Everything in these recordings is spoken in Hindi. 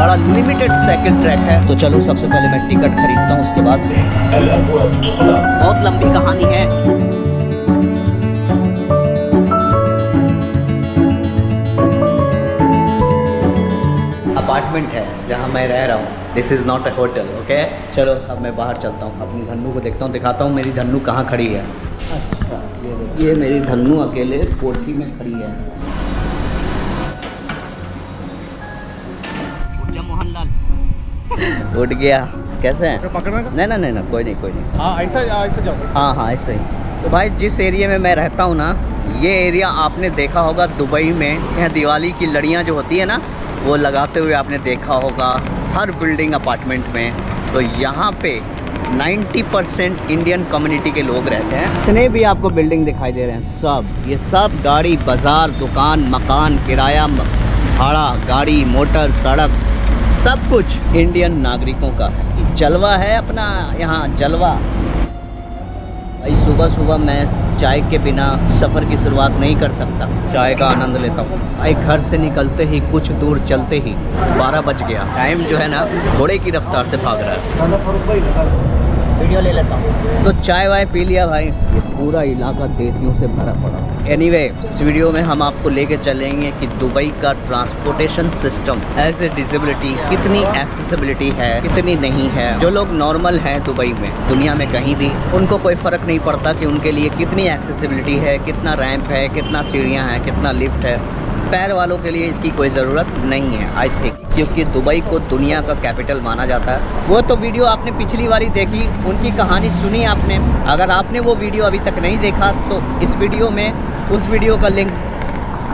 बड़ा लिमिटेड साइकिल ट्रैक है। तो चलो सबसे पहले मैं टिकट खरीदता हूँ, उसके बाद बहुत लंबी कहानी है। अपार्टमेंट है जहाँ मैं रह रहा हूँ। This is not a hotel. Okay, चलो अब मैं बाहर चलता हूँ, अपनी धन्नू को देखता हूँ, दिखाता हूँ मेरी धन्नू कहाँ खड़ी है। अच्छा, ये मेरी धन्नू अकेले कोठी में खड़ी है। मोहनलाल उठ गया। कैसे हैं? पकड़ना का? नहीं नहीं नहीं, कोई नहीं। हाँ ऐसा जाओ। हाँ ऐसे ही। तो भाई जिस एरिया में मैं रहता हूँ ना, ये एरिया आपने देखा होगा दुबई में, यहाँ दिवाली की लड़ियाँ जो होती है ना, वो लगाते हुए आपने देखा होगा हर बिल्डिंग अपार्टमेंट में। तो यहाँ पे 90% इंडियन कम्युनिटी के लोग रहते हैं। जितने भी आपको बिल्डिंग दिखाई दे रहे हैं सब, ये सब गाड़ी, बाज़ार, दुकान, मकान, किराया, भाड़ा, गाड़ी, मोटर, सड़क, सब कुछ इंडियन नागरिकों का है। जलवा है अपना यहाँ, जलवा। भाई सुबह सुबह मैं चाय के बिना सफ़र की शुरुआत नहीं कर सकता। चाय का आनंद लेता हूँ। भाई घर से निकलते ही कुछ दूर चलते ही 12 बज गया। टाइम जो है ना घोड़े की रफ्तार से भाग रहा है। वीडियो ले लेता हूँ। तो चाय वाय पी लिया भाई। ये पूरा इलाका देसियों से भरा पड़ा। एनीवे, इस वीडियो में हम आपको लेके चलेंगे कि दुबई का transportation system as a disability कितनी एक्सेसिबिलिटी है, कितनी नहीं है। जो लोग नॉर्मल हैं दुबई में, दुनिया में कहीं भी, उनको कोई फ़र्क नहीं पड़ता कि उनके लिए कितनी एक्सेसिबिलिटी है, कितना रैंप है, कितना सीढ़ियाँ हैं, कितना लिफ्ट है। पैर वालों के लिए इसकी कोई ज़रूरत नहीं है आई थिंक, क्योंकि दुबई को दुनिया का कैपिटल माना जाता है। वो तो वीडियो आपने पिछली वाली देखी, उनकी कहानी सुनी आपने। अगर आपने वो वीडियो अभी तक नहीं देखा तो इस वीडियो में उस वीडियो का लिंक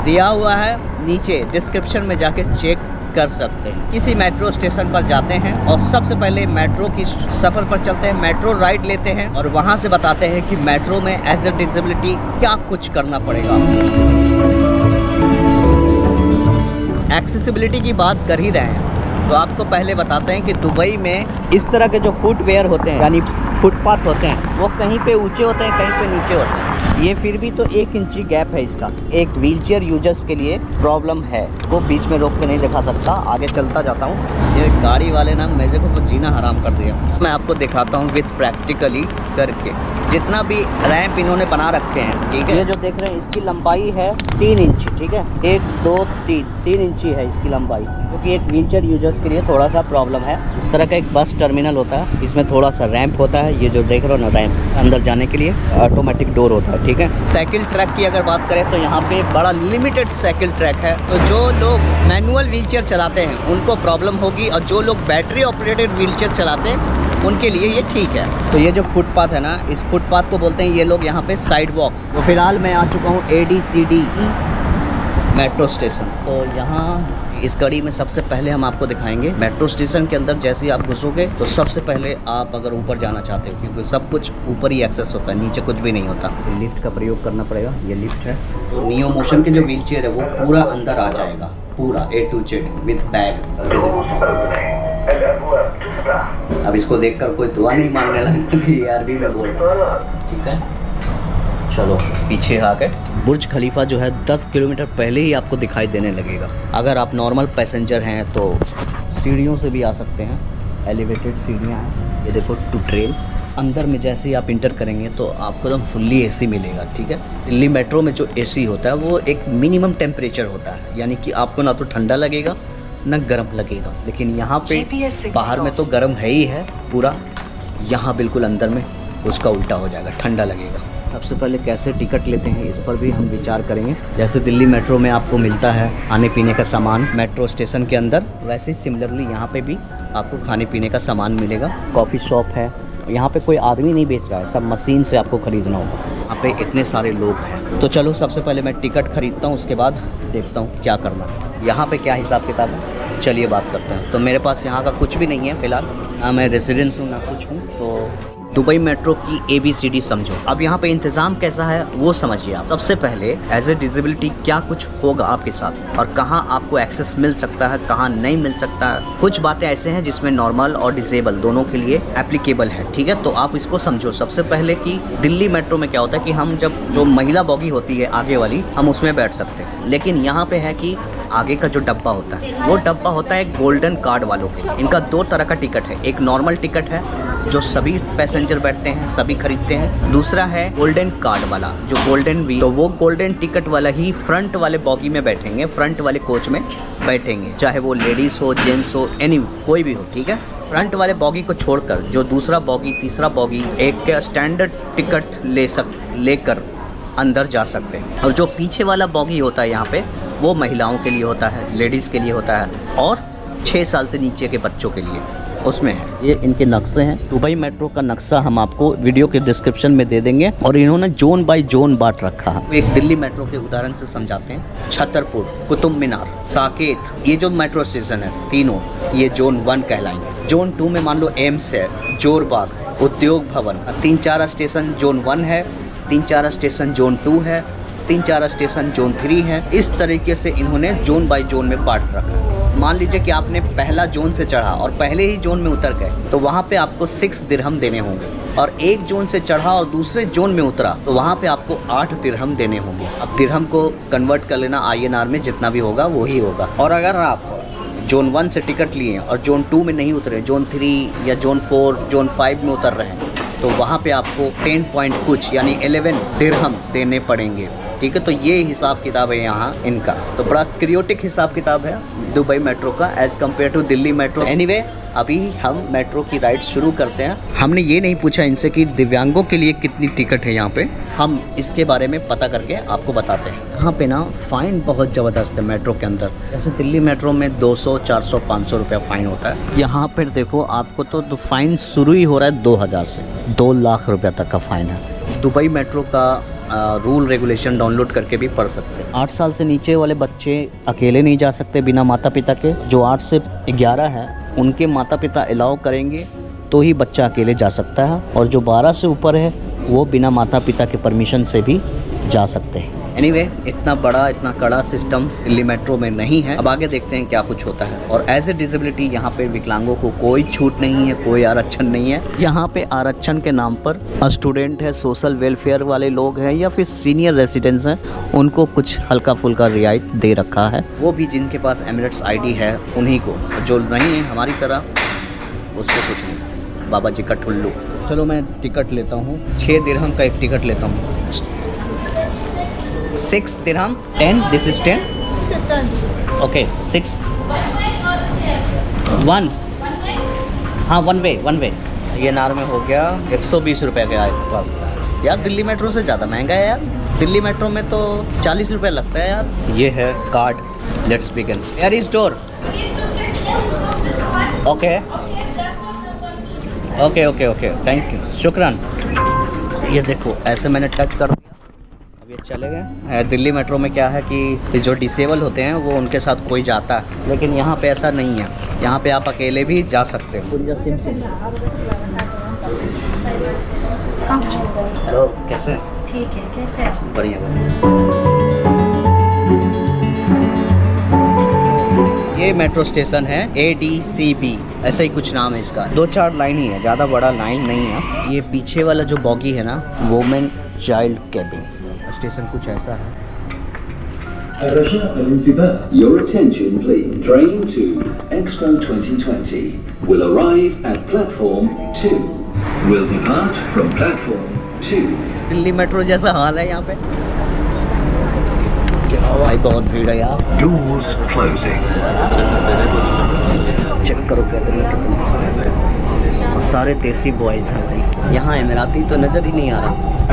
दिया हुआ है नीचे डिस्क्रिप्शन में, जाके चेक कर सकते हैं। किसी मेट्रो स्टेशन पर जाते हैं और सबसे पहले मेट्रो की सफ़र पर चलते हैं, मेट्रो राइड लेते हैं और वहाँ से बताते हैं कि मेट्रो में एज ए डिसेबिलिटी क्या कुछ करना पड़ेगा आपको। एक्सेसिबिलिटी की बात कर ही रहे हैं तो आपको पहले बताते हैं कि दुबई में इस तरह के जो फुटवेयर होते हैं, यानी फुटपाथ होते हैं, वो कहीं पे ऊंचे होते हैं, कहीं पे नीचे होते हैं। ये फिर भी तो 1 इंची गैप है इसका। एक व्हीलचेयर यूजर्स के लिए प्रॉब्लम है, वो बीच में रोक के नहीं दिखा सकता। आगे चलता जाता हूँ। ये गाड़ी वाले ना मेरे को जीना हराम कर दिया। मैं आपको दिखाता हूँ विथ प्रैक्टिकली करके। जितना भी रैंप इन्होंने बना रखे हैं, ठीक है, ये जो देख रहे हैं इसकी लंबाई है 3 इंची, ठीक है, 1 2 3 इंची है इसकी लंबाई, क्योंकि एक व्हीलचेयर यूजर्स के लिए थोड़ा सा प्रॉब्लम है। इस तरह का एक बस टर्मिनल होता है, इसमें थोड़ा सा रैंप होता है। ये जो देख रहे हो ना रैंप, अंदर जाने के लिए ऑटोमेटिक डोर होता है, ठीक है। साइकिल ट्रैक की अगर बात करें तो यहाँ पे बड़ा लिमिटेड साइकिल ट्रैक है। तो जो लोग मैनुअल व्हीलचेयर चलाते हैं उनको प्रॉब्लम होगी, और जो लोग बैटरी ऑपरेटेड व्हीलचेयर चलाते हैं उनके लिए ये ठीक है। तो ये जो फुटपाथ है ना, इस फुटपाथ को बोलते हैं ये लोग यहाँ पे साइड वॉक। तो फिलहाल मैं आ चुका हूँ ADCD मेट्रो स्टेशन। तो यहाँ इस गाड़ी में सबसे पहले हम आपको दिखाएंगे मेट्रो स्टेशन के अंदर। जैसे ही आप घुसोगे तो सबसे पहले आप अगर ऊपर जाना चाहते हो, क्योंकि सब कुछ ऊपर ही एक्सेस होता है, नीचे कुछ भी नहीं होता, तो लिफ्ट का प्रयोग करना पड़ेगा। ये लिफ्ट है। तो नियो मोशन के जो व्हीलचेयर है वो पूरा अंदर आ जाएगा, पूरा A to Z with bag. अब इसको देखकर कोई दुआ नहीं मांगने लगा कि अरबी में बोल रहा, ठीक है। चलो पीछे आके बुर्ज खलीफा जो है 10 किलोमीटर पहले ही आपको दिखाई देने लगेगा। अगर आप नॉर्मल पैसेंजर हैं तो सीढ़ियों से भी आ सकते हैं, एलिवेटेड सीढ़ियाँ हैं। ये देखो टू ट्रेन। अंदर में जैसे ही आप इंटर करेंगे तो आपको एकदम फुल्ली AC मिलेगा, ठीक है। दिल्ली मेट्रो में जो AC होता है वो एक मिनिमम टेम्परेचर होता है, यानी कि आपको ना तो ठंडा लगेगा ना गर्म लगेगा। लेकिन यहाँ पे बाहर में तो गर्म है ही है पूरा, यहाँ बिल्कुल अंदर में उसका उल्टा हो जाएगा, ठंडा लगेगा। सबसे पहले कैसे टिकट लेते हैं इस पर भी हम विचार करेंगे। जैसे दिल्ली मेट्रो में आपको मिलता है खाने पीने का सामान मेट्रो स्टेशन के अंदर, वैसे ही सिमिलरली यहाँ पे भी आपको खाने पीने का सामान मिलेगा। कॉफ़ी शॉप है, यहाँ पे कोई आदमी नहीं बेच रहा है, सब मशीन से आपको ख़रीदना होगा। यहाँ पे इतने सारे लोग हैं। तो चलो सबसे पहले मैं टिकट ख़रीदता हूँ, उसके बाद देखता हूँ क्या करना है। यहाँ पे क्या हिसाब किताब है, चलिए बात करते हैं। तो मेरे पास यहाँ का कुछ भी नहीं है फ़िलहाल, ना मैं रेजिडेंस हूँ ना कुछ हूँ। तो दुबई मेट्रो की ABCD समझो। अब यहाँ पे इंतज़ाम कैसा है वो समझिए आप। सबसे पहले एज ए डिसेबिलिटी क्या कुछ होगा आपके साथ, और कहाँ आपको एक्सेस मिल सकता है, कहाँ नहीं मिल सकता है। कुछ बातें ऐसे हैं जिसमें नॉर्मल और डिसेबल दोनों के लिए एप्लीकेबल है, ठीक है। तो आप इसको समझो। सबसे पहले कि दिल्ली मेट्रो में क्या होता है कि हम जब जो महिला बॉगी होती है आगे वाली, हम उसमें बैठ सकते हैं। लेकिन यहाँ पे है कि आगे का जो डब्बा होता है वो डब्बा होता है गोल्डन कार्ड वालों के लिए। इनका दो तरह का टिकट है, एक नॉर्मल टिकट है जो सभी पैसेंजर बैठते हैं, सभी खरीदते हैं। दूसरा है गोल्डन कार्ड वाला जो गोल्डन वी, तो वो गोल्डन टिकट वाला ही फ्रंट वाले बॉगी में बैठेंगे, फ्रंट वाले कोच में बैठेंगे, चाहे वो लेडीज़ हो, जेंट्स हो, एनी कोई भी हो, ठीक है। फ्रंट वाले बॉगी को छोड़कर जो दूसरा बॉगी, तीसरा बॉगी एक स्टैंडर्ड टिकट लेकर अंदर जा सकते हैं। और जो पीछे वाला बॉगी होता है यहाँ पे वो महिलाओं के लिए होता है, लेडीज़ के लिए होता है और 6 साल से नीचे के बच्चों के लिए उसमें है। ये इनके नक्शे हैं। दुबई मेट्रो का नक्शा हम आपको वीडियो के डिस्क्रिप्शन में दे देंगे और इन्होंने जोन बाय जोन बांट रखा है। एक दिल्ली मेट्रो के उदाहरण से समझाते हैं। छतरपुर, कुतुब मीनार, साकेत, ये जो मेट्रो स्टेशन है तीनों ये जोन 1 कहलाएंगे। जोन 2 में मान लो एम्स है, जोरबाग, उद्योग भवन। 3-4 स्टेशन जोन 1 है, 3-4 स्टेशन जोन 2 है, 3-4 स्टेशन जोन 3 है। इस तरीके से इन्होंने जोन बाय जोन में बांट रखा है। मान लीजिए कि आपने पहला जोन से चढ़ा और पहले ही जोन में उतर गए तो वहाँ पे आपको 6 दिरहम देने होंगे, और एक जोन से चढ़ा और दूसरे जोन में उतरा तो वहाँ पे आपको 8 दिरहम देने होंगे। अब दिरहम को कन्वर्ट कर लेना INR में, जितना भी होगा वही होगा। और अगर आप जोन 1 से टिकट लिए और जोन 2 में नहीं उतरे, जोन 3 या जोन 4, जोन 5 में उतर रहे हैं तो वहाँ पे आपको 10 पॉइंट कुछ यानी 11 दिरहम देने पड़ेंगे, ठीक है। तो ये हिसाब किताब है यहाँ इनका। तो बड़ा क्रियोटिक हिसाब किताब है दुबई मेट्रो का as compare to Delhi metro. Anyway, अभी हम मेट्रो की राइड शुरू करते हैं। हमने ये नहीं पूछा इनसे कि दिव्यांगों के लिए कितनी टिकट है यहाँ पे, हम इसके बारे में पता करके आपको बताते हैं। यहाँ पे ना फ़ाइन बहुत ज़बरदस्त है मेट्रो के अंदर। जैसे दिल्ली मेट्रो में 200, 400, 500 रुपया फ़ाइन होता है। यहाँ पर देखो आपको तो फ़ाइन शुरू ही हो रहा है 2000 से 2 लाख रुपया तक का फ़ाइन है। दुबई मेट्रो का रूल रेगुलेशन डाउनलोड करके भी पढ़ सकते हैं। 8 साल से नीचे वाले बच्चे अकेले नहीं जा सकते बिना माता पिता के। जो 8 से 11 है उनके माता पिता अलाउ करेंगे तो ही बच्चा अकेले जा सकता है, और जो 12 से ऊपर है वो बिना माता पिता के परमिशन से भी जा सकते हैं। एनीवे, इतना बड़ा, इतना कड़ा सिस्टम दिल्ली मेट्रो में नहीं है। अब आगे देखते हैं क्या कुछ होता है। और एज ए डिसेबिलिटी यहाँ पे विकलांगों को कोई छूट नहीं है, कोई आरक्षण नहीं है। यहाँ पे आरक्षण के नाम पर स्टूडेंट है, सोशल वेलफेयर वाले लोग हैं या फिर सीनियर रेसिडेंट्स हैं, उनको कुछ हल्का फुल्का रियायत दे रखा है। वो भी जिनके पास एमिरेट्स ID है उन्हीं को, जो नहीं है हमारी तरह उसको कुछ नहीं। बाबा जी का ठुल्लू। चलो मैं टिकट लेता हूँ, 6 दिरहम का एक टिकट लेता हूँ। 6 दिरहम, 10, this is 10? This is 10. Okay, 6. 1. हाँ, one way. ये नार में हो गया 120 रुपये के आसपास। यार दिल्ली मेट्रो से ज़्यादा महंगा है यार। दिल्ली मेट्रो में तो 40 रुपये लगता है यार। ये है card. Let's begin. Here is door. Okay, thank you, शुक्रान। ये देखो ऐसे मैंने टच कर दिया, अब ये चले गए। दिल्ली मेट्रो में क्या है कि जो डिसेबल होते हैं वो उनके साथ कोई जाता है, लेकिन यहाँ पे ऐसा नहीं है। यहाँ पे आप अकेले भी जा सकते हो। हेलो, कैसे? ठीक है, कैसे? बढ़िया। ये मेट्रो स्टेशन है ADCB, ऐसा ही कुछ नाम है इसका। 2-4 लाइन ही है, ज़्यादा बड़ा लाइन नहीं है। ये पीछे वाला जो बॉगी है ना, वुमेन चाइल्ड कैबिन स्टेशन कुछ ऐसा है। Your attention please. Train to Expo 2020 will arrive at platform 2. Will depart from platform 2. Delhi metro जैसा हाल है यहाँ पे। भाई बहुत भीड़ है यार। Doors closing. चेक करो कितना, सारे देसी बॉयज हैं भाई। यहाँ एमिराती तो नजर ही नहीं आ रहा।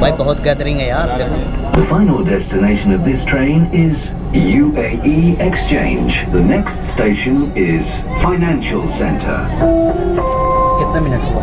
भाई बहुत गैदरिंग है यार। The final destination of this train is UAE Exchange. The next station is Financial Center. कितना मिनट हुआ?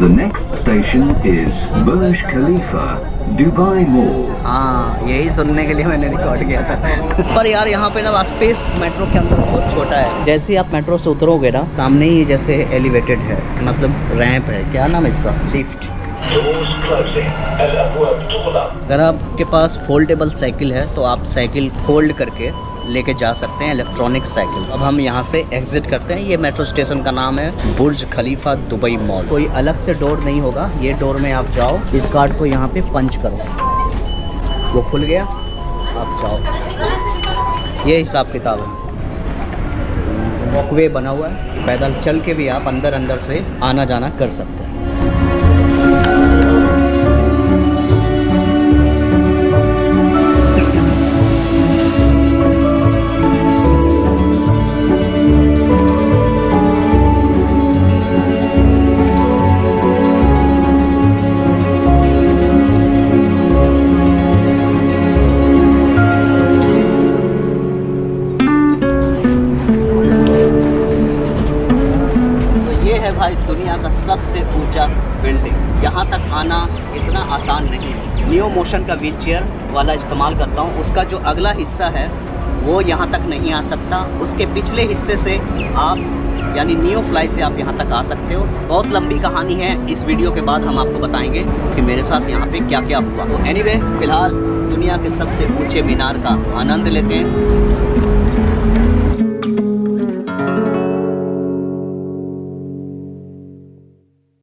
The next station is Burj Khalifa, Dubai Mall. हाँ, यही सुनने के लिए मैंने रिकॉर्ड किया था। पर यार यहाँ पे ना स्पेस मेट्रो के अंदर बहुत छोटा है। जैसे ही आप मेट्रो से उतरोगे ना, सामने ही जैसे एलिवेटेड है, मतलब रैंप है, क्या नाम है इसका, लिफ्ट। अगर आपके पास फोल्डेबल साइकिल है तो आप साइकिल फोल्ड करके लेके जा सकते हैं, इलेक्ट्रॉनिक साइकिल। अब हम यहाँ से एग्जिट करते हैं। ये मेट्रो स्टेशन का नाम है बुर्ज खलीफा दुबई मॉल। कोई अलग से डोर नहीं होगा, ये डोर में आप जाओ, इस कार्ड को यहाँ पे पंच करो, वो खुल गया, आप जाओ। ये हिसाब किताब है। वॉकवे बना हुआ है, पैदल चल के भी आप अंदर से आना जाना कर सकते हैं। भाई दुनिया का सबसे ऊंचा बिल्डिंग, यहाँ तक आना इतना आसान नहीं है। नियो मोशन का व्हील चेयर वाला इस्तेमाल करता हूँ, उसका जो अगला हिस्सा है वो यहाँ तक नहीं आ सकता, उसके पिछले हिस्से से आप यानी नियो फ्लाई से आप यहाँ तक आ सकते हो। बहुत लंबी कहानी है, इस वीडियो के बाद हम आपको बताएंगे कि मेरे साथ यहाँ पे क्या क्या हुआ। तो एनीवे, फिलहाल दुनिया के सबसे ऊंचे मीनार का आनंद लेते हैं।